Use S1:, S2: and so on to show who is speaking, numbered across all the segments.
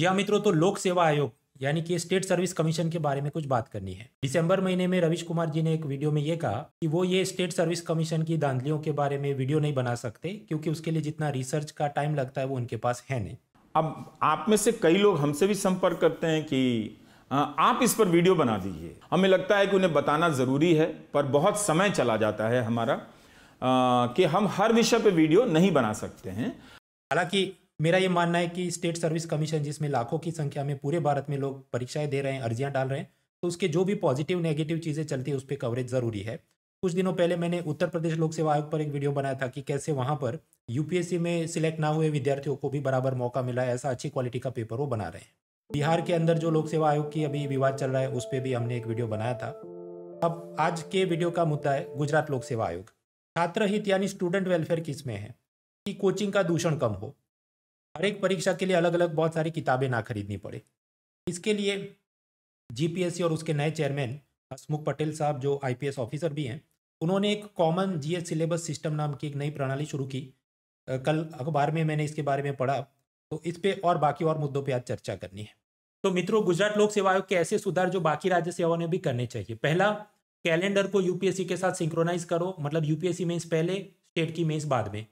S1: जी हाँ मित्रों, तो लोक सेवा आयोग यानी कि स्टेट सर्विस कमीशन के बारे में कुछ बात करनी है। दिसंबर महीने में रविश कुमार जी ने एक वीडियो में ये कहा कि वो ये स्टेट सर्विस कमीशन की धांधलियों के बारे में वीडियो नहीं बना सकते क्योंकि उसके लिए जितना रिसर्च का टाइम लगता है वो उनके पास है नहीं।
S2: अब आप में से कई लोग हमसे भी संपर्क करते हैं कि आप इस पर वीडियो बना दीजिए। हमें लगता है कि उन्हें बताना जरूरी है, पर बहुत समय चला जाता है हमारा कि हम हर विषय पर वीडियो नहीं बना सकते हैं।
S1: हालांकि मेरा ये मानना है कि स्टेट सर्विस कमीशन जिसमें लाखों की संख्या में पूरे भारत में लोग परीक्षाएं दे रहे हैं, अर्जियां डाल रहे हैं, तो उसके जो भी पॉजिटिव नेगेटिव चीज़ें चलती है उस पर कवरेज ज़रूरी है। कुछ दिनों पहले मैंने उत्तर प्रदेश लोक सेवा आयोग पर एक वीडियो बनाया था कि कैसे वहाँ पर यूपीएससी में सिलेक्ट ना हुए विद्यार्थियों को भी बराबर मौका मिला है, ऐसा अच्छी क्वालिटी का पेपर वो बना रहे हैं। बिहार के अंदर जो लोक सेवा आयोग की अभी विवाद चल रहा है उस पर भी हमने एक वीडियो बनाया था। अब आज के वीडियो का मुद्दा है गुजरात लोक सेवा आयोग। छात्र हित यानी स्टूडेंट वेलफेयर किसमें है कि कोचिंग का दूषण कम हो, हर एक परीक्षा के लिए अलग अलग बहुत सारी किताबें ना खरीदनी पड़े। इसके लिए जीपीएससी और उसके नए चेयरमैन हसमुख पटेल साहब जो आईपीएस ऑफिसर भी हैं, उन्होंने एक कॉमन जीएस सिलेबस सिस्टम नाम की एक नई प्रणाली शुरू की। कल अखबार में मैंने इसके बारे में पढ़ा, तो इस पे और बाकी और मुद्दों पे आज चर्चा करनी है। तो मित्रों, गुजरात लोक सेवा आयोग के ऐसे सुधार जो बाकी राज्य सेवाओं ने भी करने चाहिए। पहला, कैलेंडर को यूपीएससी के साथ सिंक्रोनाइज करो, मतलब यूपीएससी मेंस पहले, स्टेट की मेंस बाद में।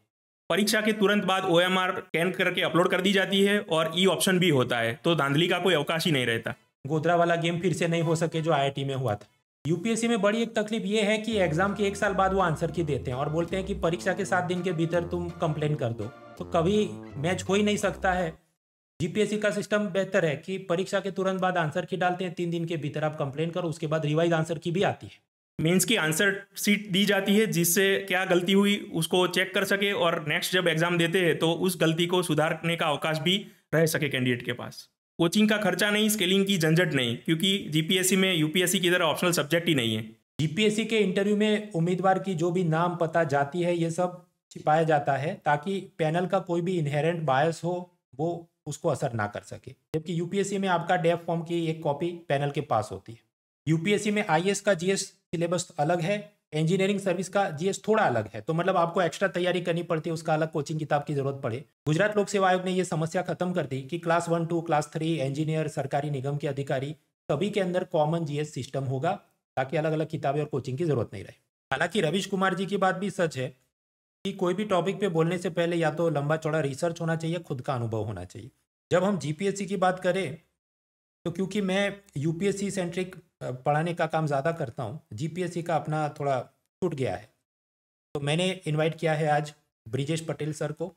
S3: परीक्षा के तुरंत बाद ओएमआर स्कैन करके अपलोड कर दी जाती है और ई ऑप्शन भी होता है, तो धांधली का कोई अवकाश ही नहीं रहता।
S1: गोधरा वाला गेम फिर से नहीं हो सके जो आईआईटी में हुआ था। यूपीएससी में बड़ी एक तकलीफ ये है कि एग्जाम के 1 साल बाद वो आंसर की देते हैं और बोलते हैं कि परीक्षा के 7 दिन के भीतर तुम कंप्लेन कर दो, तो कभी मैच हो ही नहीं सकता है। जीपीएससी का सिस्टम बेहतर है कि परीक्षा के तुरंत बाद आंसर की डालते हैं, 3 दिन के भीतर आप कंप्लेन करो, उसके बाद रिवाइज आंसर की भी आती है।
S3: मेंस की आंसर शीट दी जाती है जिससे क्या गलती हुई उसको चेक कर सके और नेक्स्ट जब एग्जाम देते हैं तो उस गलती को सुधारने का अवकाश भी रह सके कैंडिडेट के पास। कोचिंग का खर्चा नहीं, स्केलिंग की झंझट नहीं, क्योंकि जीपीएससी में यूपीएससी की तरह ऑप्शनल सब्जेक्ट ही नहीं है।
S1: जीपीएससी के इंटरव्यू में उम्मीदवार की जो भी नाम, पता, जाति है, ये सब छिपाया जाता है ताकि पैनल का कोई भी इनहेरेंट बायस हो वो उसको असर ना कर सके। जबकि यूपीएससी में आपका डेफ फॉर्म की एक कॉपी पैनल के पास होती है। यूपीएससी में आईएएस का जीएस सिलेबस अलग है, इंजीनियरिंग सर्विस का जीएस थोड़ा अलग है, तो मतलब आपको एक्स्ट्रा तैयारी करनी पड़ती है, उसका अलग कोचिंग किताब की जरूरत पड़े। गुजरात लोक सेवा आयोग ने ये समस्या खत्म कर दी कि क्लास 1, 2, क्लास 3 इंजीनियर, सरकारी निगम के अधिकारी सभी के अंदर कॉमन जीएस सिस्टम होगा ताकि अलग अलग किताबें और कोचिंग की जरूरत नहीं रहे। हालांकि रविश कुमार जी की बात भी सच है कि कोई भी टॉपिक पे बोलने से पहले या तो लंबा चौड़ा रिसर्च होना चाहिए, खुद का अनुभव होना चाहिए। जब हम जीपीएससी की बात करें तो क्योंकि मैं यूपीएससी सेंट्रिक पढ़ाने का काम ज़्यादा करता हूँ, जीपीएससी का अपना थोड़ा छूट गया है, तो मैंने इनवाइट किया है आज ब्रिजेश पटेल सर को।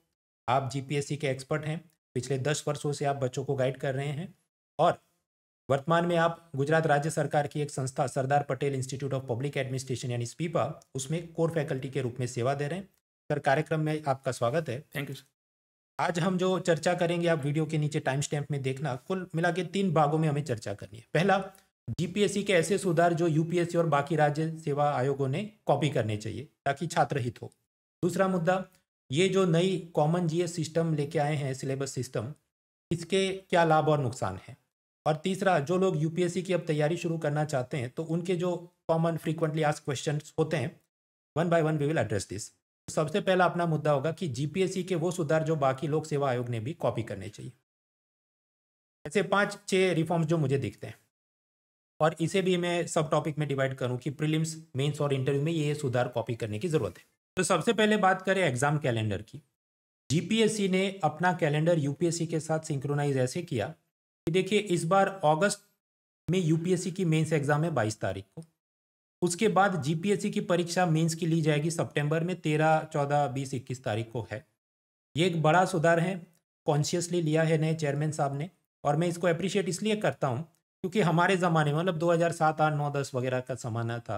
S1: आप जीपीएससी के एक्सपर्ट हैं, पिछले 10 वर्षों से आप बच्चों को गाइड कर रहे हैं और वर्तमान में आप गुजरात राज्य सरकार की एक संस्था Sardar Patel Institute of Public Administration यानी स्पीपा, उसमें कोर फैकल्टी के रूप में सेवा दे रहे हैं। सर, कार्यक्रम में आपका स्वागत है।
S3: Thank you sir.
S1: आज हम जो चर्चा करेंगे, आप वीडियो के नीचे टाइम स्टैम्प में देखना, कुल मिला के 3 भागों में हमें चर्चा करनी है। पहला, जीपीएससी के ऐसे सुधार जो यूपीएससी और बाकी राज्य सेवा आयोगों ने कॉपी करने चाहिए ताकि छात्र हित हो। दूसरा मुद्दा, ये जो नई कॉमन जीएस सिस्टम लेके आए हैं, सिलेबस सिस्टम, इसके क्या लाभ और नुकसान हैं। और तीसरा, जो लोग यूपीएससी की अब तैयारी शुरू करना चाहते हैं तो उनके जो कॉमन फ्रीक्वेंटली आस्क्ड क्वेश्चंस होते हैं, one by one we will address this. सबसे पहला अपना मुद्दा होगा कि जीपीएससी के वो सुधार जो बाकी लोक सेवा आयोग ने भी कॉपी करने चाहिए। ऐसे 5-6 रिफॉर्म्स जो मुझे दिखते हैं, और इसे भी मैं सब टॉपिक में डिवाइड करूं कि प्रीलिम्स, मेंस और इंटरव्यू में ये सुधार कॉपी करने की जरूरत है। तो सबसे पहले बात करें एग्जाम कैलेंडर की। जीपीएससी ने अपना कैलेंडर यूपीएससी के साथ सिंक्रोनाइज ऐसे किया कि देखिए, इस बार अगस्त में यूपीएससी की मेंस एग्जाम है 22 तारीख को। उसके बाद जीपीएससी की परीक्षा मेंस की ली जाएगी सितंबर में, 13, 14, 20, 21 तारीख को है। ये एक बड़ा सुधार है, कॉन्शियसली लिया है नए चेयरमैन साहब ने, और मैं इसको अप्रिशिएट इसलिए करता हूँ क्योंकि हमारे ज़माने में, मतलब 2007, 8, 9, 10 वगैरह का ज़माना था,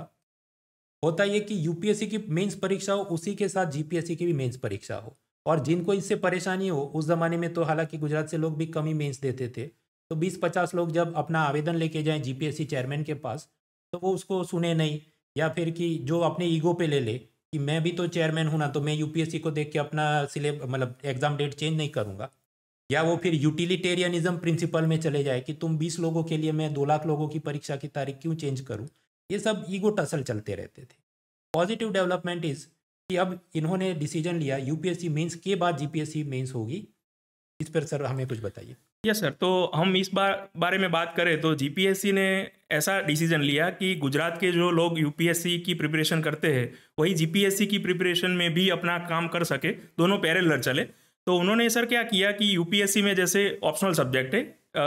S1: होता ये कि यूपीएससी की मेंस परीक्षा हो, उसी के साथ जीपीएससी की भी मेंस परीक्षा हो। और जिनको इससे परेशानी हो, उस ज़माने में तो हालांकि गुजरात से लोग भी कम ही मेंस देते थे, तो 20-50 लोग जब अपना आवेदन लेके जाएं जीपीएससी चेयरमैन के पास, तो वो उसको सुने नहीं, या फिर कि जो अपने ईगो पे ले ले कि मैं भी तो चेयरमैन हूँ ना, तो मैं यूपीएससी को देख के अपना मतलब एग्जाम डेट चेंज नहीं करूँगा। या वो फिर यूटिलिटेरियनिज्म प्रिंसिपल में चले जाए कि तुम 20 लोगों के लिए मैं 2 लाख लोगों की परीक्षा की तारीख क्यों चेंज करूँ। ये सब ईगो टसल चलते रहते थे। पॉजिटिव डेवलपमेंट इज कि अब इन्होंने डिसीजन लिया यूपीएससी मेंस के बाद जीपीएससी मेंस होगी। इस पर सर हमें कुछ बताइए।
S3: यस सर, तो हम इस बारे में बात करें तो जीपीएससी ने ऐसा डिसीजन लिया कि गुजरात के जो लोग यूपीएससी की प्रिपरेशन करते हैं वही जीपीएससी की प्रिपरेशन में भी अपना काम कर सके, दोनों पैरेलल चले। तो उन्होंने सर क्या किया कि यूपीएससी में जैसे ऑप्शनल सब्जेक्ट है,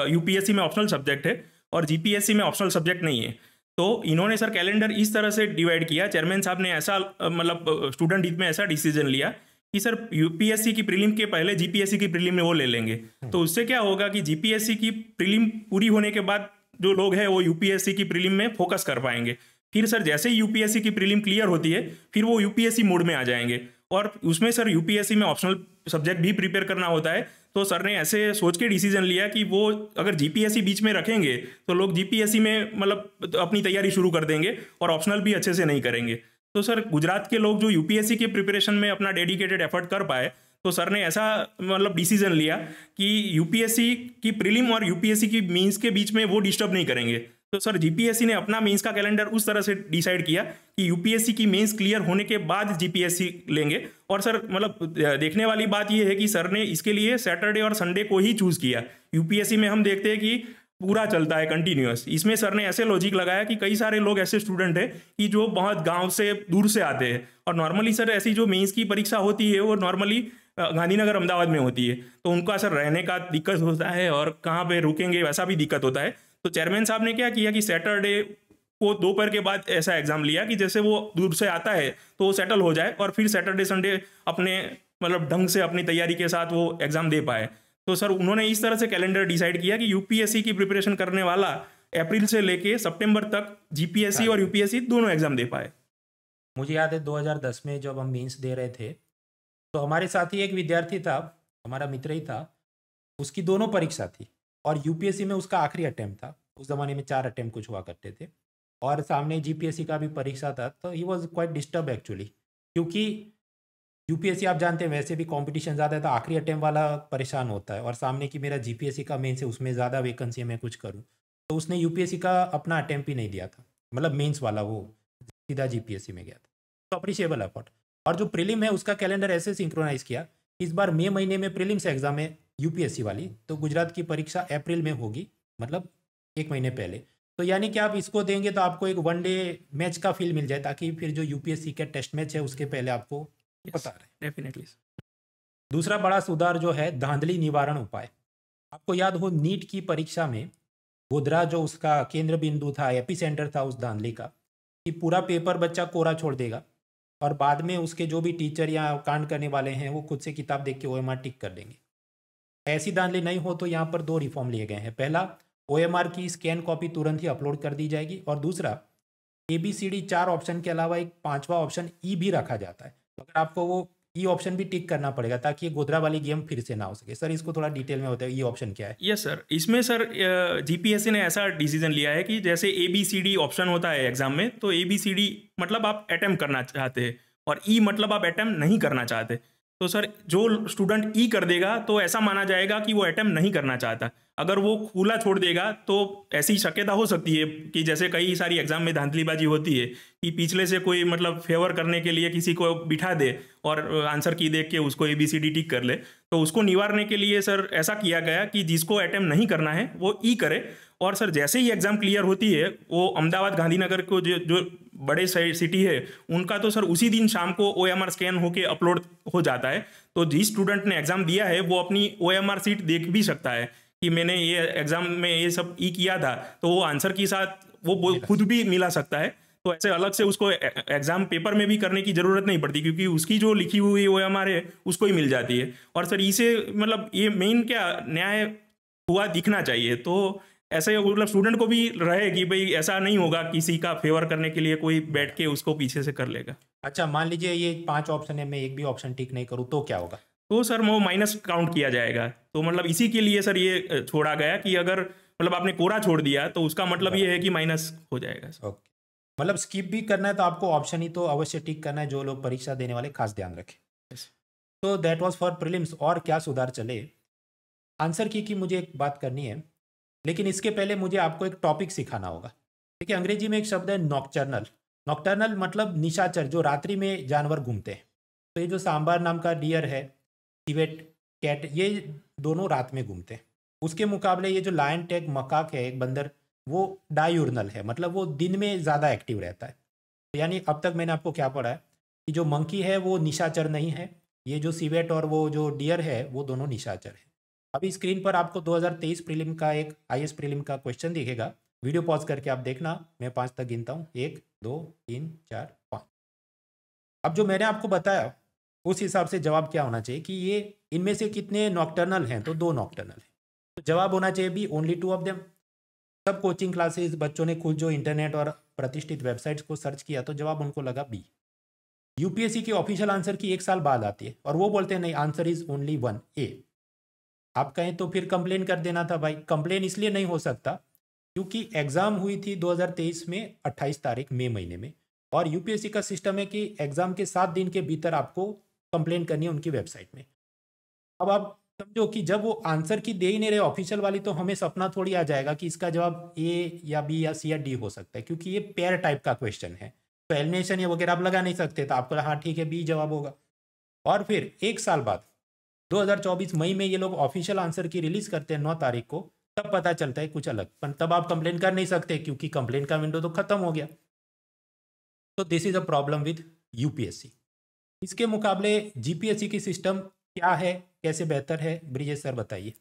S3: यूपीएससी में ऑप्शनल सब्जेक्ट है और जीपीएससी में ऑप्शनल सब्जेक्ट नहीं है, तो इन्होंने सर कैलेंडर इस तरह से डिवाइड किया। चेयरमैन साहब ने ऐसा मतलब स्टूडेंट हित में ऐसा डिसीजन लिया कि सर यूपीएससी की प्रीलिम के पहले जीपीएससी की प्रीलिम में वो ले लेंगे। तो उससे क्या होगा कि जीपीएससी की प्रीलिम पूरी होने के बाद जो लोग हैं वो यूपीएससी की प्रीलिम में फोकस कर पाएंगे। फिर सर जैसे ही यूपीएससी की प्रीलिम क्लियर होती है फिर वो यूपीएससी मोड में आ जाएंगे, और उसमें सर यूपीएससी में ऑप्शनल सब्जेक्ट भी प्रिपेयर करना होता है। तो सर ने ऐसे सोच के डिसीजन लिया कि वो अगर जीपीएससी बीच में रखेंगे तो लोग जीपीएससी में मतलब अपनी तैयारी शुरू कर देंगे और ऑप्शनल भी अच्छे से नहीं करेंगे। तो सर गुजरात के लोग जो यूपीएससी के प्रिपरेशन में अपना डेडिकेटेड एफर्ट कर पाए, तो सर ने ऐसा मतलब डिसीजन लिया कि यूपीएससी की प्रीलिम और यूपीएससी की मेंस के बीच में वो डिस्टर्ब नहीं करेंगे। तो सर जीपीएससी ने अपना मेंस का कैलेंडर उस तरह से डिसाइड किया कि यूपीएससी की मेंस क्लियर होने के बाद जीपीएससी लेंगे। और सर मतलब देखने वाली बात ये है कि सर ने इसके लिए सैटरडे और संडे को ही चूज किया। यूपीएससी में हम देखते हैं कि पूरा चलता है कंटिन्यूअस, इसमें सर ने ऐसे लॉजिक लगाया कि कई सारे लोग ऐसे स्टूडेंट हैं कि जो बहुत गांव से दूर से आते हैं, और नॉर्मली सर ऐसी जो मेंस की परीक्षा होती है वो नॉर्मली गांधीनगर अहमदाबाद में होती है, तो उनका सर रहने का दिक्कत होता है और कहाँ पे रुकेंगे वैसा भी दिक्कत होता है। तो चेयरमैन साहब ने क्या किया कि सैटरडे को दोपहर के बाद ऐसा एग्जाम लिया कि जैसे वो दूर से आता है तो वो सेटल हो जाए और फिर सैटरडे संडे अपने मतलब ढंग से अपनी तैयारी के साथ वो एग्जाम दे पाए। तो सर उन्होंने इस तरह से कैलेंडर डिसाइड किया कि यूपीएससी की प्रिपरेशन करने वाला अप्रैल से लेके सितंबर तक जीपीएससी और यूपीएससी दोनों एग्जाम दे पाए।
S1: मुझे याद है 2010 में जब हम मेंस दे रहे थे तो हमारे साथ ही एक विद्यार्थी था, हमारा मित्र ही था, उसकी दोनों परीक्षा थी और यूपीएससी में उसका आखिरी अटेम्प्ट था। उस ज़माने में 4 अटेम्प्ट कुछ हुआ करते थे और सामने जीपीएससी का भी परीक्षा था। तो he was quite disturb actually, क्योंकि यूपीएससी आप जानते हैं वैसे भी कंपटीशन ज़्यादा है, तो आखिरी अटेम्प्ट वाला परेशान होता है और सामने की मेरा जीपीएससी का मेंस है उसमें ज़्यादा वैकेंसी है, मैं कुछ करूँ। तो उसने यूपीएससी का अपना अटेम्प्ट ही नहीं दिया था, मतलब मेंस वाला, वो सीधा जीपीएससी में गया था। तो अप्रिशिएबल एफर्ट। और जो प्रीलिम है उसका कैलेंडर ऐसे सिंक्रोनाइज किया, इस बार मई महीने में प्रीलिम्स एग्जाम है यूपीएससी वाली, तो गुजरात की परीक्षा अप्रैल में होगी, मतलब 1 महीने पहले। तो यानी कि आप इसको देंगे तो आपको एक वनडे मैच का फील मिल जाए, ताकि फिर जो यूपीएससी के टेस्ट मैच है उसके पहले आपको पता रहे।
S3: डेफिनेटली।
S1: दूसरा बड़ा सुधार जो है धांधली निवारण उपाय। आपको याद हो नीट की परीक्षा में गोधरा जो उसका केंद्र बिंदु था, एपी सेंटर था उस धांधली का, कि पूरा पेपर बच्चा कोरा छोड़ देगा और बाद में उसके जो भी टीचर या कांड करने वाले हैं वो खुद से किताब देख के ओएमआर टिक कर देंगे। ऐसी धांधली नहीं हो तो यहाँ पर 2 रिफॉर्म लिए गए हैं। पहला, ओएमआर की स्कैन कॉपी तुरंत ही अपलोड कर दी जाएगी, और दूसरा ABCD 4 ऑप्शन के अलावा एक 5वां ऑप्शन ई भी रखा जाता है, तो अगर आपको वो ई ऑप्शन भी टिक करना पड़ेगा ताकि ये गोधरा वाली गेम फिर से ना हो सके। सर इसको थोड़ा डिटेल में बताइए, ई ऑप्शन क्या है?
S3: यस सर, इसमें सर जीपीएससी ने ऐसा डिसीजन लिया है कि जैसे ABCD ऑप्शन होता है एग्जाम में, तो ABCD मतलब आप अटेम्प्ट करना चाहते हैं और ई मतलब आप अटेम्प्ट नहीं करना चाहते। तो सर जो स्टूडेंट ई कर देगा तो ऐसा माना जाएगा कि वो अटेम्प्ट नहीं करना चाहता। अगर वो खुला छोड़ देगा तो ऐसी शक्यता हो सकती है कि जैसे कई सारी एग्जाम में धांधलीबाजी होती है कि पिछले से कोई मतलब फेवर करने के लिए किसी को बिठा दे और आंसर की देख के उसको ABCD टिक कर ले। तो उसको निवारने के लिए सर ऐसा किया गया कि जिसको अटेम्प्ट नहीं करना है वो ई करे, और सर जैसे ही एग्जाम क्लियर होती है वो अहमदाबाद गांधीनगर को जो बड़े सिटी है उनका तो सर उसी दिन शाम को OMR स्कैन होके अपलोड हो जाता है। तो जिस स्टूडेंट ने एग्जाम दिया है वो अपनी OMR सीट देख भी सकता है कि मैंने ये एग्जाम में ये सब ई किया था, तो वो आंसर के साथ वो खुद भी मिला सकता है। तो ऐसे अलग से उसको एग्जाम पेपर में भी करने की जरूरत नहीं पड़ती, क्योंकि उसकी जो लिखी हुई OMR है उसको ही मिल जाती है। और सर इसे मतलब ये मेन क्या न्याय हुआ दिखना चाहिए, तो ऐसे मतलब स्टूडेंट को भी रहे कि भाई ऐसा नहीं होगा किसी का फेवर करने के लिए कोई बैठ के उसको पीछे से कर लेगा।
S1: अच्छा, मान लीजिए ये 5 ऑप्शन है, मैं एक भी ऑप्शन टिक नहीं करूँ तो क्या होगा?
S3: तो सर वो माइनस काउंट किया जाएगा। तो मतलब इसी के लिए सर ये छोड़ा गया कि अगर मतलब आपने कोरा छोड़ दिया तो उसका मतलब ये है कि माइनस हो जाएगा।
S1: ओके, मतलब स्किप भी करना है तो आपको ऑप्शन ही तो अवश्य टिक करना है, जो लोग परीक्षा देने वाले खास ध्यान रखें। तो दैट वाज फॉर प्रीलिम्स। और क्या सुधार चले? आंसर की मुझे एक बात करनी है, लेकिन इसके पहले मुझे आपको एक टॉपिक सिखाना होगा। देखिए अंग्रेजी में एक शब्द है नॉक्टर्नल। नॉक्टर्नल मतलब निशाचर, जो रात्रि में जानवर घूमते हैं। तो ये जो सांबर नाम का डियर है, सिवेट, कैट, ये दोनों रात में घूमते हैं। उसके मुकाबले ये जो लायन टैग मकाक है, एक बंदर, वो डायूर्नल है, मतलब वो दिन में ज़्यादा एक्टिव रहता है। यानी अब तक मैंने आपको क्या पढ़ा है कि जो मंकी है वो निशाचर नहीं है, ये जो सिवेट और वो जो डियर है वो दोनों निशाचर है। अभी स्क्रीन पर आपको 2023 प्रीलिम का एक आईएएस प्रीलिम का क्वेश्चन दिखेगा, वीडियो पॉज करके आप देखना, मैं 5 तक गिनता हूँ, 1 2 3 4 5। अब जो मैंने आपको बताया उस हिसाब से जवाब क्या होना चाहिए कि ये इनमें से कितने नॉक्टर्नल हैं, तो 2 नॉक्टर्नल हैं, तो जवाब होना चाहिए बी, ओनली 2 ऑफ देम। सब कोचिंग क्लासेस बच्चों ने खुद जो इंटरनेट और प्रतिष्ठित वेबसाइट्स को सर्च किया तो जवाब उनको लगा बी। यूपीएससी की ऑफिशियल आंसर की 1 साल बाद आती है और वो बोलते हैं नहीं, आंसर इज ओनली 1 ए। आप कहें तो फिर कंप्लेन कर देना था भाई। कंप्लेन इसलिए नहीं हो सकता क्योंकि एग्जाम हुई थी 2023 में 28 तारीख मई महीने में, और यूपीएससी का सिस्टम है कि एग्जाम के 7 दिन के भीतर आपको कंप्लेन करनी है उनकी वेबसाइट में। अब आप समझो कि जब वो आंसर की दे ही नहीं रहे ऑफिशियल वाली, तो हमें सपना थोड़ी आ जाएगा कि इसका जवाब ए या बी या सी या डी हो सकता है, क्योंकि ये पेयर टाइप का क्वेश्चन है, तो एलिमिनेशन या वगैरह आप लगा नहीं सकते, तो आपको हाँ ठीक है बी जवाब होगा। और फिर 1 साल बाद 2024 मई में ये लोग ऑफिशियल आंसर की रिलीज करते हैं 9 तारीख को, तब पता चलता है कुछ अलग, पर तब आप कंप्लेन कर नहीं सकते क्योंकि कंप्लेन का विंडो तो खत्म हो गया। तो this is a problem with UPSC. इसके मुकाबले जीपीएससी की सिस्टम क्या है, कैसे बेहतर है, ब्रिजेश सर बताइए।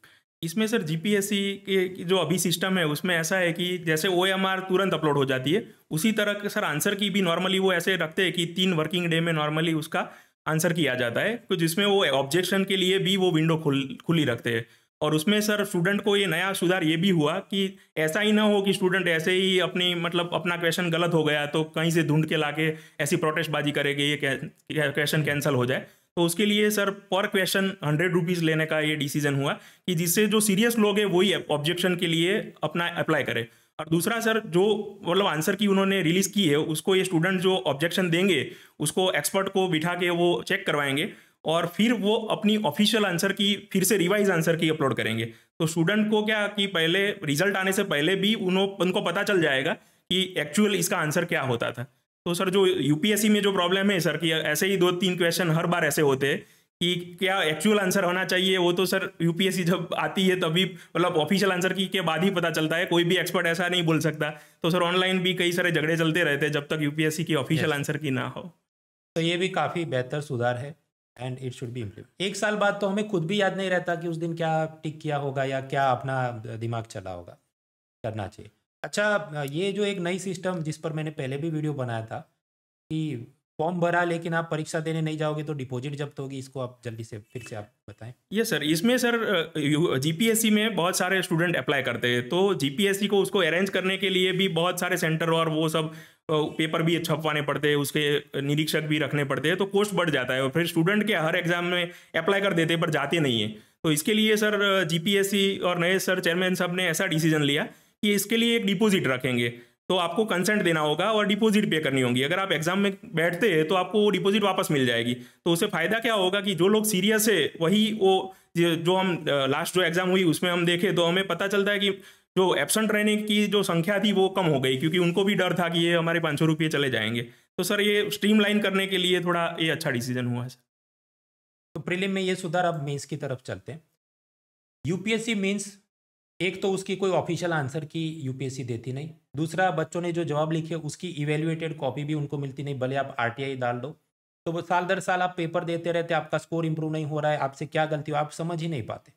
S3: इसमें सर जीपीएससी के जो अभी सिस्टम है उसमें ऐसा है कि जैसे ओएमआर तुरंत अपलोड हो जाती है, उसी तरह के सर आंसर की भी नॉर्मली वो ऐसे रखते हैं कि 3 वर्किंग डे में नॉर्मली उसका आंसर किया जाता है, तो जिसमें वो ऑब्जेक्शन के लिए भी वो विंडो खुली रखते हैं। और उसमें सर स्टूडेंट को ये नया सुधार ये भी हुआ कि ऐसा ही ना हो कि स्टूडेंट ऐसे ही अपनी मतलब अपना क्वेश्चन गलत हो गया तो कहीं से ढूंढ के लाके ऐसी प्रोटेस्टबाजी करेंगे ये क्वेश्चन कैंसिल हो जाए, तो उसके लिए सर पर क्वेश्चन 100 रुपीज़ लेने का ये डिसीजन हुआ कि जिससे जो सीरियस लोग हैं वही ऑब्जेक्शन के लिए अपना अप्लाई करे। और दूसरा सर जो मतलब आंसर की उन्होंने रिलीज़ की है उसको ये स्टूडेंट जो ऑब्जेक्शन देंगे उसको एक्सपर्ट को बिठा के वो चेक करवाएंगे और फिर वो अपनी ऑफिशियल आंसर की फिर से रिवाइज आंसर की अपलोड करेंगे। तो स्टूडेंट को क्या कि पहले रिजल्ट आने से पहले भी उनको पता चल जाएगा कि एक्चुअल इसका आंसर क्या होता था। तो सर जो यूपीएससी में जो प्रॉब्लम है सर कि ऐसे ही 2-3 क्वेश्चन हर बार ऐसे होते हैं कि क्या एक्चुअल आंसर होना चाहिए, वो तो सर यूपीएससी जब आती है तभी मतलब ऑफिशियल आंसर की के बाद ही पता चलता है, कोई भी एक्सपर्ट ऐसा नहीं बोल सकता। तो सर ऑनलाइन भी कई सारे झगड़े चलते रहते हैं जब तक यूपीएससी की ऑफिशियल आंसर की ना हो।
S1: तो ये भी काफ़ी बेहतर सुधार है and it should be implement. 1 साल बाद तो हमें खुद भी याद नहीं रहता कि उस दिन क्या टिक किया होगा या क्या अपना दिमाग चला होगा, करना चाहिए। अच्छा, ये जो एक नई सिस्टम जिस पर मैंने पहले भी वीडियो बनाया था कि फॉर्म भरा लेकिन आप परीक्षा देने नहीं जाओगे तो डिपॉजिट जब्त होगी, इसको आप जल्दी से फिर से आप बताएं।
S3: ये सर इसमें सर जीपीएससी में बहुत सारे स्टूडेंट अप्लाई करते हैं, तो जीपीएससी को उसको अरेंज करने के लिए भी बहुत सारे सेंटर और वो सब पेपर भी छपवाने पड़ते हैं, उसके निरीक्षक भी रखने पड़ते हैं, तो कॉस्ट बढ़ जाता है और फिर स्टूडेंट के हर एग्जाम में अप्लाई कर देते पर जाते नहीं है। तो इसके लिए सर जीपीएससी और नए सर चेयरमैन साहब ने ऐसा डिसीजन लिया कि इसके लिए एक डिपॉजिट रखेंगे, तो आपको कंसेंट देना होगा और डिपॉजिट पे करनी होगी। अगर आप एग्जाम में बैठते हैं तो आपको वो डिपॉजिट वापस मिल जाएगी। तो उससे फ़ायदा क्या होगा कि जो लोग सीरियस है वही वो जो हम लास्ट जो एग्ज़ाम हुई उसमें हम देखें तो हमें पता चलता है कि जो एब्सेंट रहने की जो संख्या थी वो कम हो गई, क्योंकि उनको भी डर था कि ये हमारे 500 रुपये चले जाएंगे। तो सर ये स्ट्रीमलाइन करने के लिए थोड़ा ये अच्छा डिसीजन हुआ है सर।
S1: तो प्रीलिम में ये सुधार, अब मेंस की तरफ चलते हैं। यूपीएससी मेंस, एक तो उसकी कोई ऑफिशियल आंसर की यूपीएससी देती नहीं, दूसरा बच्चों ने जो जवाब लिखे उसकी इवेल्युएटेड कॉपी भी उनको मिलती नहीं, भले आप आरटीआई डाल दो। तो वो साल दर साल आप पेपर देते रहते, आपका स्कोर इंप्रूव नहीं हो रहा है, आपसे क्या गलती हो आप समझ ही नहीं पाते।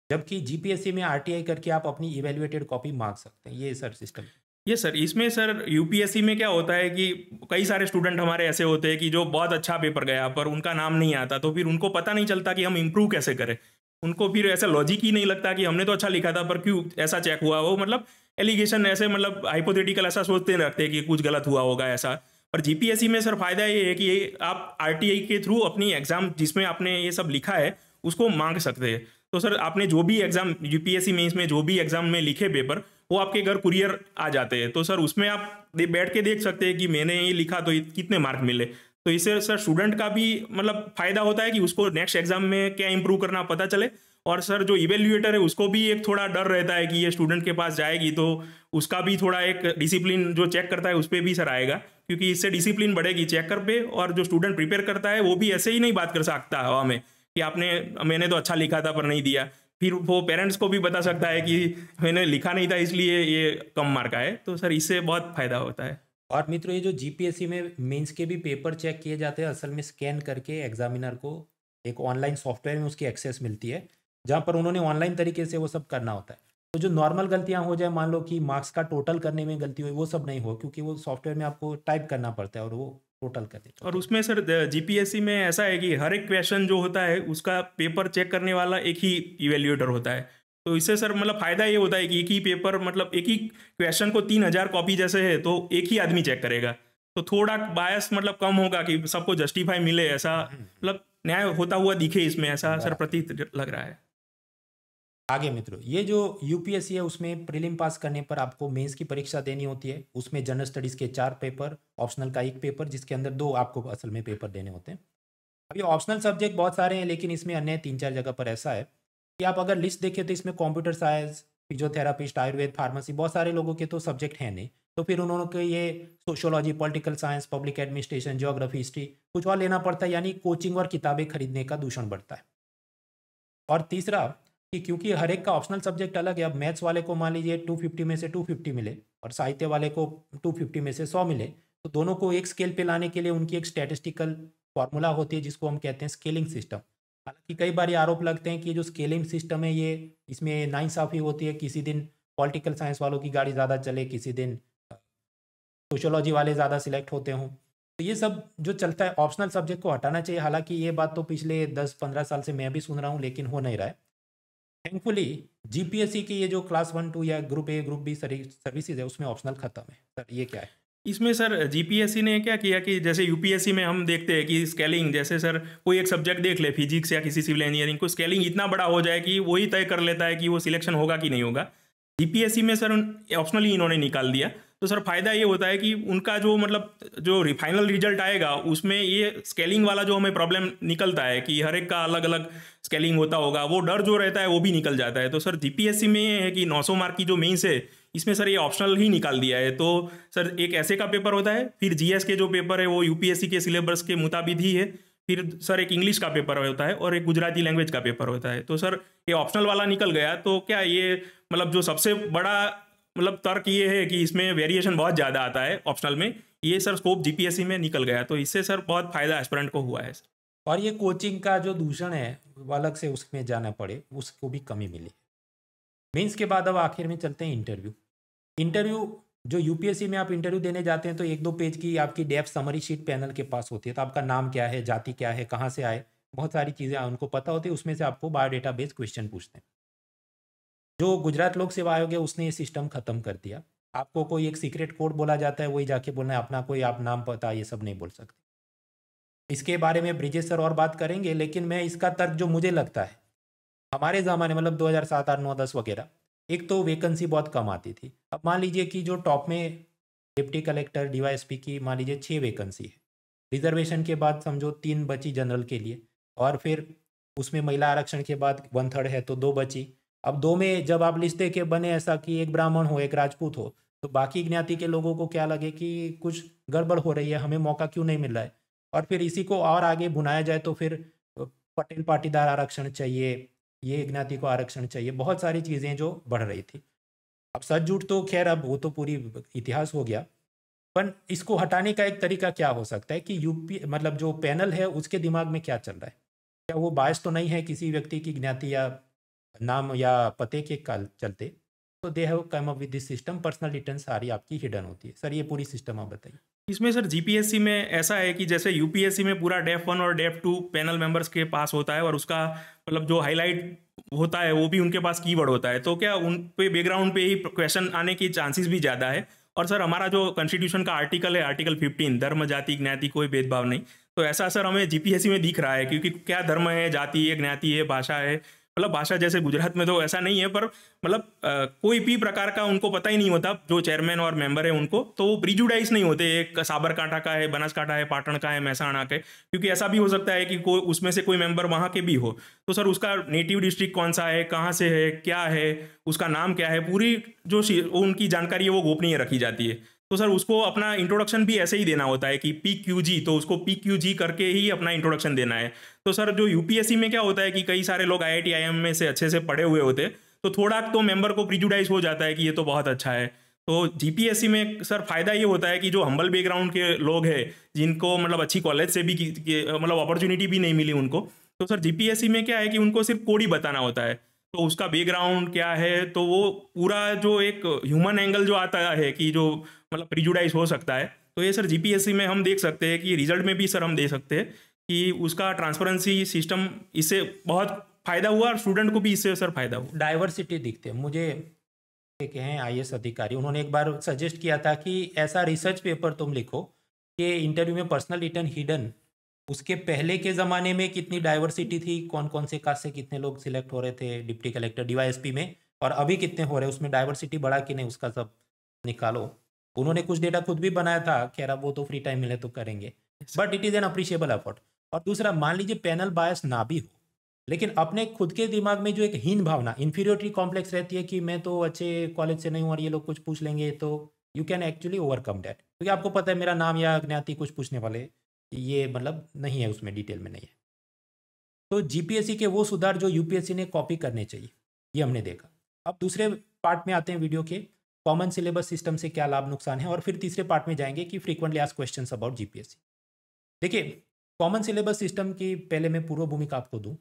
S1: जबकि जीपीएससी में आरटीआई करके आप अपनी इवेल्युएटेड कॉपी मांग सकते हैं। ये सर सिस्टम।
S3: ये सर इसमें सर यूपीएससी में क्या होता है कि कई सारे स्टूडेंट हमारे ऐसे होते हैं कि जो बहुत अच्छा पेपर गया पर उनका नाम नहीं आता, तो फिर उनको पता नहीं चलता कि हम इम्प्रूव कैसे करें। उनको फिर ऐसा लॉजिक ही नहीं लगता कि हमने तो अच्छा लिखा था पर क्यों ऐसा चेक हुआ, वो मतलब एलिगेशन ऐसे मतलब हाइपोथेटिकल ऐसा सोचते रहते हैं कि कुछ गलत हुआ होगा ऐसा। पर जीपीएससी में सर फायदा ये है कि आप आरटीआई के थ्रू अपनी एग्जाम जिसमें आपने ये सब लिखा है उसको मांग सकते हैं। तो सर आपने जो भी एग्जाम यूपीएससी में इसमें जो भी एग्जाम में लिखे पेपर वो आपके घर कुरियर आ जाते हैं, तो सर उसमें आप बैठ के देख सकते हैं कि मैंने ये लिखा तो कितने मार्क मिले। तो इससे सर स्टूडेंट का भी मतलब फ़ायदा होता है कि उसको नेक्स्ट एग्जाम में क्या इंप्रूव करना पता चले, और सर जो इवेल्युएटर है उसको भी एक थोड़ा डर रहता है कि ये स्टूडेंट के पास जाएगी तो उसका भी थोड़ा एक डिसिप्लिन जो चेक करता है उस पर भी सर आएगा, क्योंकि इससे डिसिप्लिन बढ़ेगी चेकर पे, और जो स्टूडेंट प्रिपेयर करता है वो भी ऐसे ही नहीं बात कर सकता हवा में कि मैंने तो अच्छा लिखा था पर नहीं दिया। फिर वो पेरेंट्स को भी बता सकता है कि मैंने लिखा नहीं था इसलिए ये कम मार्क आए। तो सर इससे बहुत फ़ायदा होता है।
S1: और मित्रों, ये जो जीपीएससी में मेंस के भी पेपर चेक किए जाते हैं, असल में स्कैन करके एग्जामिनर को एक ऑनलाइन सॉफ्टवेयर में उसकी एक्सेस मिलती है, जहाँ पर उन्होंने ऑनलाइन तरीके से वो सब करना होता है। तो जो नॉर्मल गलतियाँ हो जाए, मान लो कि मार्क्स का टोटल करने में गलती हुई, वो सब नहीं हो, क्योंकि वो सॉफ्टवेयर में आपको टाइप करना पड़ता है और वो टोटल कर देता है।
S3: और उसमें सर जीपीएससी में ऐसा है कि हर एक क्वेश्चन जो होता है उसका पेपर चेक करने वाला एक ही इवेल्युएटर होता है। तो इससे सर मतलब फ़ायदा ये होता है कि एक ही पेपर, मतलब एक ही क्वेश्चन को 3000 कॉपी जैसे है तो एक ही आदमी चेक करेगा, तो थोड़ा बायस मतलब कम होगा कि सबको जस्टिफाई मिले, ऐसा मतलब न्याय होता हुआ दिखे इसमें, ऐसा सर प्रतीत लग रहा है।
S1: आगे मित्रों, ये जो यूपीएससी है उसमें प्रीलिम पास करने पर आपको मेंस की परीक्षा देनी होती है। उसमें जनरल स्टडीज़ के 4 पेपर, ऑप्शनल का 1 पेपर, जिसके अंदर 2 आपको असल में पेपर देने होते हैं। अभी ऑप्शनल सब्जेक्ट बहुत सारे हैं, लेकिन इसमें अन्य 3-4 जगह पर ऐसा है कि आप अगर लिस्ट देखें तो इसमें computer science, physiotherapist, Ayurveda, pharmacy, बहुत सारे लोगों के तो सब्जेक्ट हैं नहीं। तो फिर उन्होंने ये sociology, political science, public administration, geography, history कुछ और लेना पड़ता है, यानी कोचिंग और किताबें खरीदने का दूषण बढ़ता है। और तीसरा कि क्योंकि हर एक का ऑप्शनल सब्जेक्ट अलग है, अब मैथ्स वाले को मान लीजिए 250 में से 250 मिले और साहित्य वाले को 250 में से 100 मिले, तो दोनों को एक स्केल पे लाने के लिए उनकी एक स्टैटिस्टिकल फॉर्मूला होती है, जिसको हम कहते हैं स्केलिंग सिस्टम। हालांकि कई बार ये आरोप लगते हैं कि जो स्केलिंग सिस्टम है ये इसमें नाइंसाफ़ी होती है, किसी दिन पॉलिटिकल साइंस वालों की गाड़ी ज़्यादा चले, किसी दिन सोशियोलॉजी वाले ज़्यादा सिलेक्ट होते हों। तो ये सब जो चलता है, ऑप्शनल सब्जेक्ट को हटाना चाहिए। हालांकि ये बात तो पिछले 10-15 साल से मैं भी सुन रहा हूँ, लेकिन हो नहीं रहा है। थैंकफुली जीपीएससी की ये जो क्लास 1-2 या group A group B services है उसमें ऑप्शनल खत्म है। सर ये क्या है?
S3: इसमें सर जीपीएससी ने क्या किया कि जैसे यूपीएससी में हम देखते हैं कि स्केलिंग, जैसे सर कोई एक सब्जेक्ट देख ले, फिजिक्स या किसी सिविल इंजीनियरिंग को, स्केलिंग इतना बड़ा हो जाए कि वही तय कर लेता है कि वो सिलेक्शन होगा कि नहीं होगा। जीपीएससी में सर ऑप्शनली इन्होंने निकाल दिया। तो सर फायदा ये होता है कि उनका जो मतलब जो फाइनल रिजल्ट आएगा उसमें ये स्केलिंग वाला जो हमें प्रॉब्लम निकलता है कि हर एक का अलग अलग स्केलिंग होता होगा, वो डर जो रहता है वो भी निकल जाता है। तो सर जीपीएससी में ये है कि 900 मार्क की जो मेंस है इसमें सर ये ऑप्शनल ही निकाल दिया है। तो सर एक ऐसे का पेपर होता है, फिर जीएस के जो पेपर है वो यूपीएससी के सिलेबस के मुताबिक ही है, फिर सर एक इंग्लिश का पेपर होता है और एक गुजराती लैंग्वेज का पेपर होता है। तो सर ये ऑप्शनल वाला निकल गया, तो क्या ये मतलब जो सबसे बड़ा मतलब तर्क ये है कि इसमें वेरिएशन बहुत ज़्यादा आता है ऑप्शनल में, ये सर स्कोप जीपीएससी में निकल गया। तो इससे सर बहुत फ़ायदा एस्पिरेंट को हुआ है।
S1: और ये कोचिंग का जो दूषण है वो अलग से उसमें जाना पड़े, उसको भी कमी मिली। मेंस के बाद अब आखिर में चलते हैं इंटरव्यू। जो यूपीएससी में आप इंटरव्यू देने जाते हैं तो 1-2 पेज की आपकी डेप्थ समरी शीट पैनल के पास होती है। तो आपका नाम क्या है, जाति क्या है, कहाँ से आए, बहुत सारी चीज़ें उनको पता होती है। उसमें से आपको बायोडेटा बेस्ड क्वेश्चन पूछते हैं। जो गुजरात लोक सेवा आयोग है उसने ये सिस्टम ख़त्म कर दिया। आपको कोई एक सीक्रेट कोड बोला जाता है, वही जाके बोलना है, अपना कोई आप नाम पता ये सब नहीं बोल सकते। इसके बारे में ब्रिजेश सर और बात करेंगे, लेकिन मैं इसका तर्क जो मुझे लगता है, हमारे ज़माने मतलब 2007, 8, 9, 10 वगैरह, एक तो वैकेंसी बहुत कम आती थी। अब मान लीजिए कि जो टॉप में डिप्टी कलेक्टर, डीवाईएसपी की मान लीजिए 6 वैकेंसी है, रिजर्वेशन के बाद समझो 3 बची जनरल के लिए, और फिर उसमें महिला आरक्षण के बाद 1/3 है तो 2 बची। अब 2 में जब आप लिस्ट दे के बने ऐसा कि एक ब्राह्मण हो एक राजपूत हो, तो बाकी ज्ञाति के लोगों को क्या लगे कि कुछ गड़बड़ हो रही है, हमें मौका क्यों नहीं मिल रहा है। और फिर इसी को और आगे भुनाया जाए तो फिर पटेल पाटीदार आरक्षण चाहिए, ये ज्ञाति को आरक्षण चाहिए, बहुत सारी चीज़ें जो बढ़ रही थी। अब सच झूठ तो खैर अब वो तो पूरी इतिहास हो गया, पर इसको हटाने का एक तरीका क्या हो सकता है कि यूपी मतलब जो पैनल है उसके दिमाग में क्या चल रहा है, क्या वो बायस तो नहीं है किसी व्यक्ति की ज्ञाति या नाम या पते के चलते। तो they have come up with this system, personal details सारी आपकी हिडन होती है। सर ये पूरी सिस्टम आप बताइए।
S3: इसमें सर जीपीएससी में ऐसा है कि जैसे यूपीएससी में पूरा डेफ 1 और डेफ 2 पैनल मेंबर्स के पास होता है और उसका मतलब जो हाईलाइट होता है वो भी उनके पास कीवर्ड होता है, तो क्या उन पे बैकग्राउंड पे ही क्वेश्चन आने की चांसेस भी ज़्यादा है। और सर हमारा जो कॉन्स्टिट्यूशन का आर्टिकल है, आर्टिकल 15, धर्म जाति ज्ञाति कोई भेदभाव नहीं, तो ऐसा सर हमें जीपीएससी में दिख रहा है, क्योंकि क्या धर्म है, जाति है, ज्ञाति है, भाषा है, मतलब भाषा जैसे गुजरात में तो ऐसा नहीं है, पर मतलब कोई भी प्रकार का उनको पता ही नहीं होता जो चेयरमैन और मेंबर है उनको, तो वो प्रिजुडाइज नहीं होते एक साबरकांठा का है, बनासकांठा है, पाटन का है, महसाणा का है, क्योंकि ऐसा भी हो सकता है कि कोई उसमें से कोई मेंबर वहाँ के भी हो। तो सर उसका नेटिव डिस्ट्रिक्ट कौन सा है, कहाँ से है, क्या है, उसका नाम क्या है, पूरी जो उनकी जानकारी है वो गोपनीय रखी जाती है। तो सर उसको अपना इंट्रोडक्शन भी ऐसे ही देना होता है कि PQG, तो उसको PQG करके ही अपना इंट्रोडक्शन देना है। तो सर जो यूपीएससी में क्या होता है कि कई सारे लोग IIT IIM में से अच्छे से पढ़े हुए होते, तो थोड़ा तो मेंबर को प्रिजुडाइज हो जाता है कि ये तो बहुत अच्छा है। तो जीपीएससी में सर फायदा ये होता है कि जो हम्बल बैकग्राउंड के लोग हैं, जिनको मतलब अच्छी कॉलेज से भी मतलब अपॉर्चुनिटी भी नहीं मिली उनको, तो सर जीपीएससी में क्या है कि उनको सिर्फ कोड ही बताना होता है, तो उसका बैकग्राउंड क्या है, तो वो पूरा जो एक ह्यूमन एंगल जो आता है कि जो मतलब प्रिजुडाइज हो सकता है, तो ये सर जीपीएससी में हम देख सकते हैं कि रिजल्ट में भी सर हम दे सकते हैं कि उसका ट्रांसपेरेंसी सिस्टम, इससे बहुत फायदा हुआ और स्टूडेंट को भी इससे सर फायदा हुआ।
S1: डाइवर्सिटी दिखते हैं मुझे। एक हैं IAS अधिकारी, उन्होंने एक बार सजेस्ट किया था कि ऐसा रिसर्च पेपर तुम लिखो कि इंटरव्यू में पर्सनल रिटर्न हिडन, उसके पहले के ज़माने में कितनी डाइवर्सिटी थी, कौन कौन से कास्ट से कितने लोग सिलेक्ट हो रहे थे डिप्टी कलेक्टर DYSP में, और अभी कितने हो रहे हैं, उसमें डाइवर्सिटी बढ़ा कि नहीं, उसका सब निकालो। उन्होंने कुछ डेटा खुद भी बनाया था, खैर अब वो तो फ्री टाइम मिले तो करेंगे, but it is an appreciable effort. और दूसरा, मान लीजिए पैनल बायस ना भी हो, लेकिन अपने खुद के दिमाग में जो एक हीन भावना, इन्फीरियोरिटी कॉम्प्लेक्स रहती है कि मैं तो अच्छे कॉलेज से नहीं हूँ और ये लोग कुछ पूछ लेंगे, तो you can actually overcome that, क्योंकि आपको पता है मेरा नाम या ज्ञाति कुछ पूछने वाले, ये मतलब नहीं है, उसमें डिटेल में नहीं है। तो जीपीएससी के वो सुधार जो यूपीएससी ने कॉपी करने चाहिए, ये हमने देखा। अब दूसरे पार्ट में आते हैं वीडियो के, कॉमन सिलेबस सिस्टम से क्या लाभ नुकसान है, और फिर तीसरे पार्ट में जाएंगे कि frequently asked questions about GPSC. देखिए, कॉमन सिलेबस सिस्टम की पहले मैं पूर्व भूमिका आपको दूं।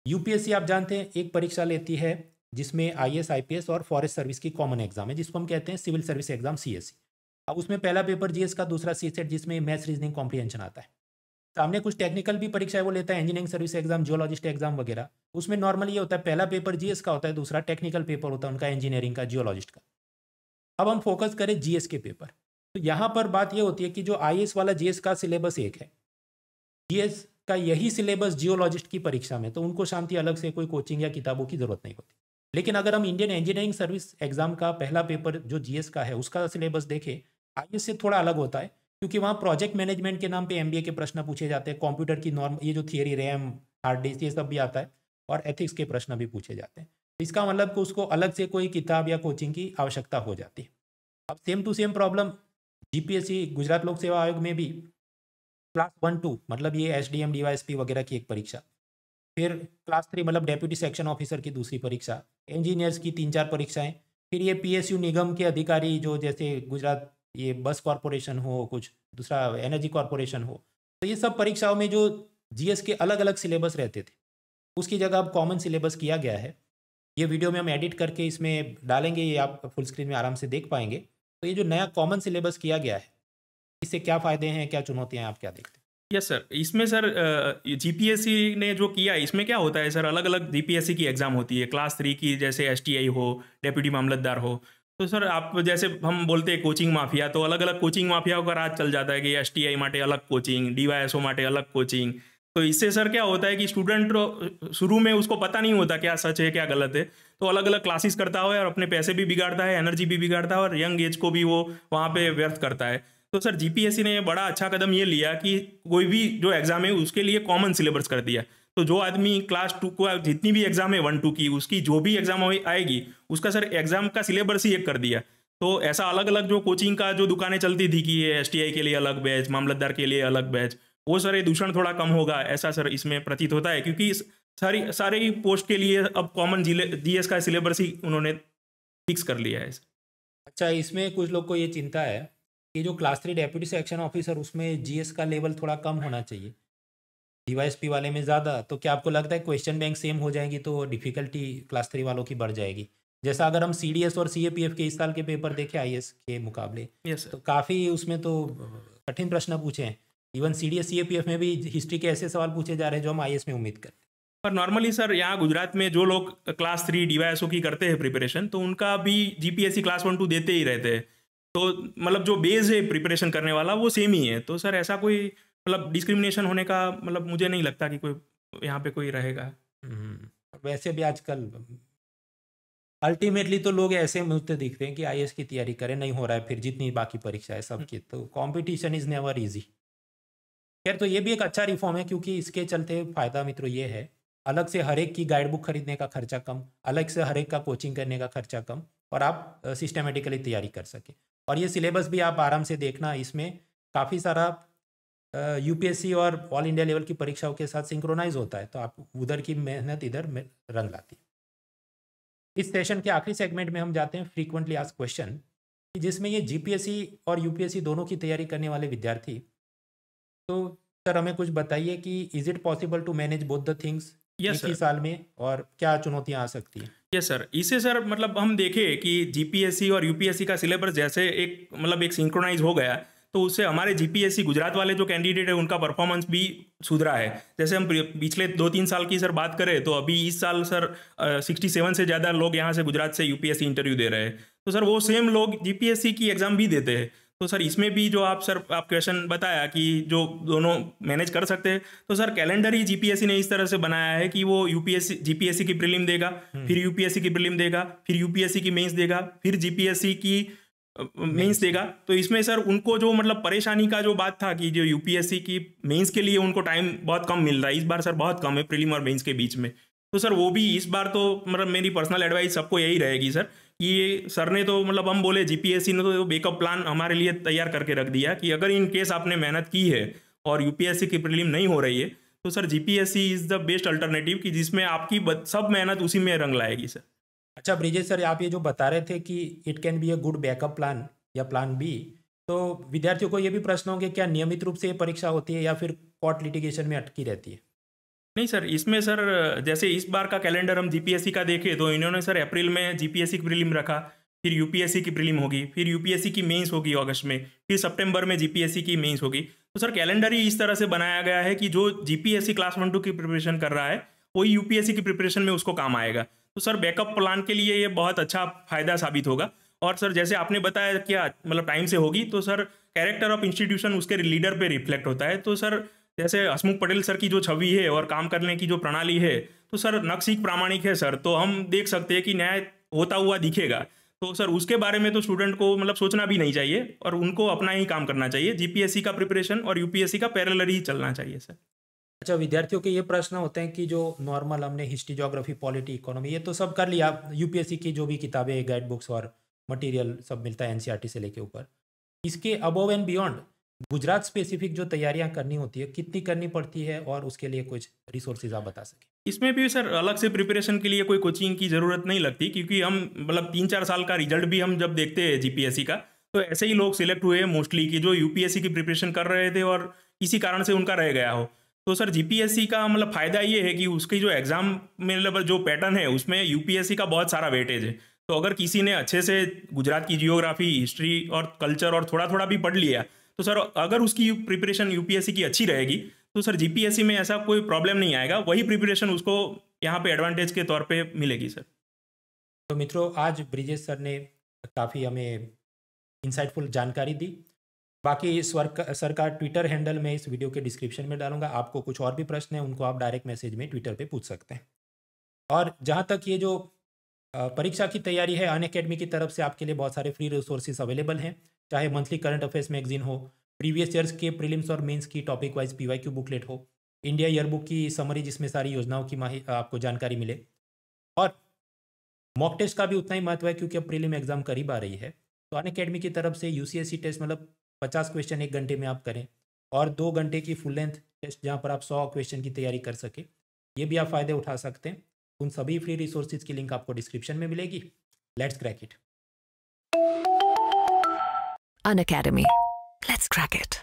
S1: यूपीएससी आप जानते हैं एक परीक्षा लेती है जिसमें IAS IPS और फॉरेस्ट सर्विस की कॉमन एग्जाम है, जिसको हम कहते हैं सिविल सर्विस एग्जाम CSE। अब उसमें पहला पेपर GS का, दूसरा CSET जिसमें मैथ्स रीजनिंग कॉम्प्रिहेंशन आता है। सामने कुछ टेक्निकल भी परीक्षा है, वो लेता है engineering service exam, geologist exam वगैरह। उसमें नॉर्मली ये होता है पहला पेपर GS का होता है, दूसरा टेक्निकल पेपर होता है उनका इंजीनियरिंग का, जियोलॉजिस्ट का। अब हम फोकस करें GS के पेपर, तो यहाँ पर बात ये होती है कि जो IAS वाला GS का सिलेबस एक है, GS का यही सिलेबस जियोलॉजिस्ट की परीक्षा में, तो उनको शांति अलग से कोई कोचिंग या किताबों की जरूरत नहीं होती। लेकिन अगर हम इंडियन इंजीनियरिंग सर्विस एग्जाम का पहला पेपर जो GS का है उसका सिलेबस देखें, IAS से थोड़ा अलग होता है, क्योंकि वहाँ प्रोजेक्ट मैनेजमेंट के नाम पे MBA के प्रश्न पूछे जाते हैं, कंप्यूटर की नॉर्म, ये जो थियरी रैम हार्ड डिस्क ये सब भी आता है, और एथिक्स के प्रश्न भी पूछे जाते हैं। तो इसका मतलब कि उसको अलग से कोई किताब या कोचिंग की आवश्यकता हो जाती है। अब same to same problem GPSC Gujarat लोक सेवा आयोग में भी क्लास 1-2 मतलब ये SDM DYSP वगैरह की एक परीक्षा, फिर क्लास 3 मतलब डेप्यूटी सेक्शन ऑफिसर की दूसरी परीक्षा, इंजीनियर्स की 3-4 परीक्षाएं, फिर ये PSU निगम के अधिकारी जो जैसे गुजरात ये बस कॉरपोरेशन हो, कुछ दूसरा एनर्जी कॉरपोरेशन हो, तो ये सब परीक्षाओं में जो GS के अलग अलग सिलेबस रहते थे उसकी जगह अब कॉमन सिलेबस किया गया है। ये वीडियो में हम एडिट करके इसमें डालेंगे, ये आप फुल स्क्रीन में आराम से देख पाएंगे। तो ये जो नया कॉमन सिलेबस किया गया है, इससे क्या फ़ायदे हैं, क्या चुनौतियां हैं, आप क्या देखते हैं?
S3: यस सर, इसमें सर जीपीएससी ने जो किया, इसमें क्या होता है सर, अलग अलग जीपीएससी की एग्ज़ाम होती है, क्लास 3 की जैसे STI हो, डेप्यूटी मामलतदार हो। तो सर आप जैसे हम बोलते हैं कोचिंग माफिया, तो अलग अलग कोचिंग माफिया का राज चल जाता है कि STI माटे अलग कोचिंग, DYSO माटे अलग कोचिंग। तो इससे सर क्या होता है कि स्टूडेंट शुरू में उसको पता नहीं होता क्या सच है क्या गलत है, तो अलग अलग क्लासेस करता है और अपने पैसे भी बिगाड़ता है, एनर्जी भी बिगाड़ता है, और यंग एज को भी वो वहाँ पे व्यर्थ करता है। तो सर जीपीएससी ने बड़ा अच्छा कदम ये लिया कि कोई भी जो एग्जाम है उसके लिए कॉमन सिलेबस कर दिया। तो जो आदमी क्लास 2 को जितनी भी एग्जाम है 1-2 की, उसकी जो भी एग्जाम आएगी उसका सर एग्जाम का सिलेबस ही एक कर दिया। तो ऐसा अलग अलग जो कोचिंग का जो दुकानें चलती थी कि ये STI के लिए अलग बैच, मामलतदार के लिए अलग बैच, वो सर ये दूषण थोड़ा कम होगा, ऐसा सर इसमें प्रतीत होता है, क्योंकि सारे ही पोस्ट के लिए अब कॉमन GS का सिलेबस ही उन्होंने फिक्स कर लिया है।
S1: अच्छा, इसमें कुछ लोग को ये चिंता है कि जो क्लास 3 डेप्यूटी सेक्शन ऑफिसर उसमें GS का लेवल थोड़ा कम होना चाहिए, DYSP वाले में ज़्यादा। तो क्या आपको लगता है क्वेश्चन बैंक सेम हो जाएंगी तो डिफ़िकल्टी क्लास 3 वालों की बढ़ जाएगी? जैसा अगर हम CDS और CAPF के इस साल के पेपर देखें IAS के मुकाबले, तो काफ़ी उसमें तो कठिन प्रश्न पूछे हैं। इवन CDS CAPF में भी हिस्ट्री के ऐसे सवाल पूछे जा रहे हैं जो हम IAS में उम्मीद करते हैं।
S3: पर नॉर्मली सर यहाँ गुजरात में जो लोग क्लास 3 DYSO की करते हैं प्रिपरेशन, तो उनका भी GPSC क्लास 1-2 देते ही रहते हैं। तो मतलब जो बेस है प्रिपरेशन करने वाला वो सेम ही है। तो सर ऐसा कोई मतलब डिस्क्रिमिनेशन होने का मतलब मुझे नहीं लगता कि कोई यहाँ पे कोई रहेगा।
S1: वैसे भी आजकल अल्टीमेटली तो लोग ऐसे मुझे दिखते हैं कि IAS की तैयारी करें, नहीं हो रहा है फिर जितनी बाकी परीक्षा है सबकी, तो कंपटीशन इज़ नेवर इजी। खैर, तो ये भी एक अच्छा रिफॉर्म है, क्योंकि इसके चलते फ़ायदा मित्रों ये है, अलग से हर एक की गाइड बुक खरीदने का खर्चा कम, अलग से हर एक का कोचिंग करने का खर्चा कम, और आप सिस्टमेटिकली तैयारी कर सके। और ये सिलेबस भी आप आराम से देखना, इसमें काफ़ी सारा यूपीएससी और ऑल इंडिया लेवल की परीक्षाओं के साथ सिंक्रोनाइज होता है, तो आप उधर की मेहनत इधर में रंग लाती है। इस सेशन के आखिरी सेगमेंट में हम जाते हैं फ्रीक्वेंटली आस्क्ड क्वेश्चन, जिसमें ये जीपीएससी और यूपीएससी दोनों की तैयारी करने वाले विद्यार्थी, तो सर हमें कुछ बताइए कि is it possible to manage both the things एक ही साल में, और क्या चुनौतियां आ सकती हैं?
S3: यस सर, इससे सर मतलब हम देखें कि जीपीएससी और यूपीएससी का सिलेबस जैसे एक सिंक्रोनाइज हो गया, तो उससे हमारे जीपीएससी गुजरात वाले जो कैंडिडेट है उनका परफॉर्मेंस भी सुधरा है। जैसे हम पिछले 2-3 साल की सर बात करें तो अभी इस साल सर 67 से ज़्यादा लोग यहाँ से गुजरात से यूपीएससी इंटरव्यू दे रहे हैं, तो सर वो सेम लोग जीपीएससी की एग्ज़ाम भी देते हैं। तो सर इसमें भी जो आप क्वेश्चन बताया कि जो दोनों मैनेज कर सकते हैं, तो सर कैलेंडर ही जीपीएससी ने इस तरह से बनाया है कि वो जीपीएससी की प्रीलिम देगा, फिर यूपीएससी की प्रीलिम देगा, फिर यूपीएससी की मेंस देगा, फिर जीपीएससी की मेंस देगा। तो इसमें सर उनको जो मतलब परेशानी का जो बात था कि जो यूपीएससी की मेंस के लिए उनको टाइम बहुत कम मिल रहा है, इस बार सर बहुत कम है प्रीलिम और मेंस के बीच में। तो सर वो भी इस बार तो मतलब मेरी पर्सनल एडवाइस सबको यही रहेगी सर कि ये सर ने तो मतलब हम बोले जीपीएससी ने तो बैकअप प्लान हमारे लिए तैयार करके रख दिया कि अगर इन केस आपने मेहनत की है और यूपीएससी की प्रीलिम नहीं हो रही है, तो sir GPSC is the best alternative कि जिसमें आपकी सब मेहनत उसी में रंग लाएगी सर।
S1: अच्छा ब्रिजेश सर, आप ये जो बता रहे थे कि it can be a good backup plan या प्लान बी, तो विद्यार्थियों को ये भी प्रश्न होंगे क्या नियमित रूप से ये परीक्षा होती है या फिर कोर्ट लिटिगेशन में अटकी रहती है?
S3: नहीं सर, इसमें सर जैसे इस बार का कैलेंडर हम जीपीएससी का देखें तो इन्होंने सर अप्रैल में जीपीएससी की प्रीलिम रखा, फिर यूपीएससी की प्रीलिम होगी, फिर यूपीएससी की मेंस होगी अगस्त में, फिर सितंबर में जीपीएससी की मेंस होगी। तो सर कैलेंडर ही इस तरह से बनाया गया है कि जो जीपीएससी क्लास 1-2 की प्रिपरेशन कर रहा है वही यूपीएससी की प्रिपरेशन में उसको काम आएगा। तो सर बैकअप प्लान के लिए ये बहुत अच्छा फायदा साबित होगा। और सर जैसे आपने बताया क्या मतलब टाइम से होगी, तो सर कैरेक्टर ऑफ इंस्टीट्यूशन उसके लीडर पे रिफ्लेक्ट होता है। तो सर जैसे हसमुख पटेल सर की जो छवि है और काम करने की जो प्रणाली है, तो सर नक्सीक प्रामाणिक है सर, तो हम देख सकते हैं कि न्याय होता हुआ दिखेगा। तो सर उसके बारे में तो स्टूडेंट को मतलब सोचना भी नहीं चाहिए और उनको अपना ही काम करना चाहिए। जीपीएससी का प्रिपरेशन और यूपीएससी का पैरेलल ही चलना चाहिए सर।
S1: अच्छा, विद्यार्थियों के ये प्रश्न होते हैं कि जो नॉर्मल हमने हिस्ट्री, ज्योग्राफी, पॉलिटी, इकोनॉमी ये तो सब कर लिया, यूपीएससी की जो भी किताबें, गाइड बुक्स और मटेरियल सब मिलता है एनसीईआरटी से लेके ऊपर, इसके above and beyond Gujarat specific जो तैयारियां करनी होती है कितनी करनी पड़ती है, और उसके लिए कुछ रिसोर्सेज आप बता सकें?
S3: इसमें भी सर अलग से प्रिपरेशन के लिए कोई कोचिंग की ज़रूरत नहीं लगती, क्योंकि हम मतलब 3-4 साल का रिजल्ट भी हम जब देखते हैं जीपीएससी का, तो ऐसे ही लोग सिलेक्ट हुए मोस्टली कि जो यूपीएससी की प्रिपरेशन कर रहे थे और किसी कारण से उनका रह गया हो। तो सर जीपीएससी का मतलब फ़ायदा ये है कि उसकी जो एग्ज़ाम में मतलब जो पैटर्न है उसमें यूपीएससी का बहुत सारा वेटेज है। तो अगर किसी ने अच्छे से गुजरात की जियोग्राफी, हिस्ट्री और कल्चर और थोड़ा थोड़ा भी पढ़ लिया, तो सर अगर उसकी प्रिपरेशन यूपीएससी की अच्छी रहेगी तो सर जीपीएससी में ऐसा कोई प्रॉब्लम नहीं आएगा, वही प्रिपरेशन उसको यहाँ पे एडवांटेज के तौर पे मिलेगी सर।
S1: तो मित्रों, आज ब्रिजेश सर ने काफ़ी हमें इंसाइटफुल जानकारी दी। बाकी सर का ट्विटर हैंडल मैं इस वीडियो के डिस्क्रिप्शन में डालूंगा। आपको कुछ और भी प्रश्न हैं उनको आप डायरेक्ट मैसेज में ट्विटर पे पूछ सकते हैं। और जहाँ तक ये जो परीक्षा की तैयारी है, अनअकैडमी की तरफ से आपके लिए बहुत सारे फ्री रिसोर्सेज अवेलेबल हैं, चाहे मंथली करंट अफेयर्स मैगजीन हो, प्रीवियस ईयर्स के प्रीलिम्स और मेंस की टॉपिक वाइज पीवाईक्यू बुकलेट हो, इंडिया ईयरबुक की समरी जिसमें सारी योजनाओं की आपको जानकारी मिले, और मॉक टेस्ट का भी उतना ही महत्व है क्योंकि अब प्रीलिम एग्जाम करीब आ रही है। तो अनअकैडमी की तरफ से यूसीएससी टेस्ट मतलब 50 क्वेश्चन 1 घंटे में आप करें, और 2 घंटे की फुल लेंथ टेस्ट जहाँ पर आप 100 क्वेश्चन की तैयारी कर सके, ये भी आप फ़ायदे उठा सकते हैं। उन सभी फ्री रिसोर्सेज की लिंक आपको डिस्क्रिप्शन में मिलेगी। Let's crack it.
S4: Unacademy. Let's crack it.